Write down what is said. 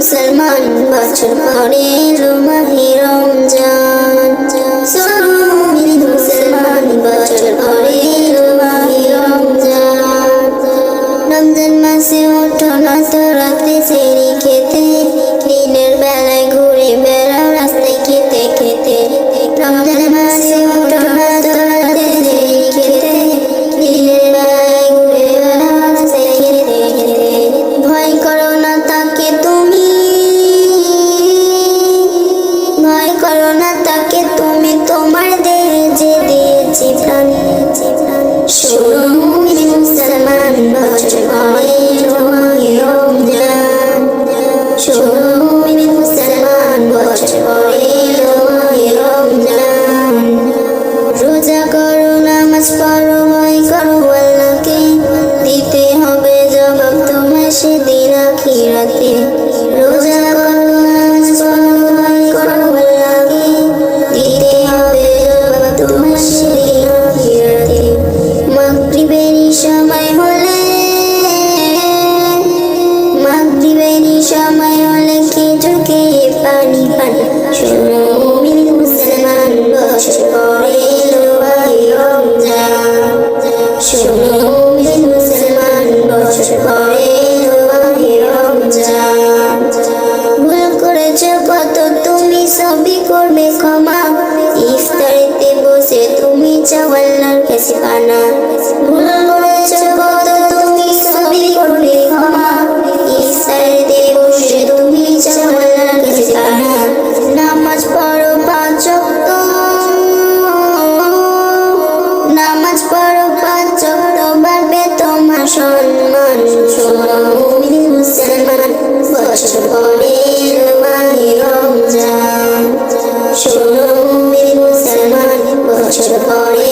মুসলমান বছর পরে এলো মাহে রমজান। শোনো মুমিন মুসলমান বছর পরে এলো মাহে রমজান। রমজান মাসে ওঠো না তো রাতে সেহরি খেতে, দিনের বেলায় ঘুরে বেড়াও রাস্তায় খেতে খেতে। রমজান মাসে ওঠো না তো রাতে সেহরি খেতে, দিনের বেলায় ঘুরে বেড়াও রাস্তায় খেতে খেতে। ভয় করো না তাকে তুমি, ভয় করো না তাকে তুমি, তোমার দেহে যে দিয়েছি প্রাণ। শোনো মুমিন মুসলমান বছর পরে এলো মাহে রমজান। শোনো মুমিন মুসলমান বছর পরে এলো মাহে রমজান। রোজা করো নামাজ পড়ো ভয় করো আল্লাহকে, দিতে হবে জবাব তোমায় সেদিন আখিরাতে। রোজা করো নামাজ পড়ো ভয় করো আল্লাহকে, দিতে হবে জবাব তোমায় সেদিন আখিরাতে। মাগরিবেরই সময় হলে, মাগরিবেরই সময় হলে খেজুর খেয়ে পানি পান। শোনো মুমিন মুসলমান বছর পরে এলো মাহে রমজান। শোনো মুমিন মুসলমান বছর পরে এলো মাহে রমজান। ভুল করেছ কত তুমি সবই করবে ক্ষমা, ইফতারিতে বসে তুমি চাও আল্লাহর কাছে পানা। ভুল করেছ কত তুমি সবই করবে ক্ষমা, ইফতারিতে বসে তুমি চাও আল্লাহর কাছে পানা। নামাজ পড়ো 5 ওয়াক্ত, নামাজ পড়ো 5 ওয়াক্ত, বাড়বে তোমার সম্মান। শোনো মুমিন মুসলমান বছর পরে এলো মাহে রমজান। শোনো মুমিন মুসলমান বছর পরে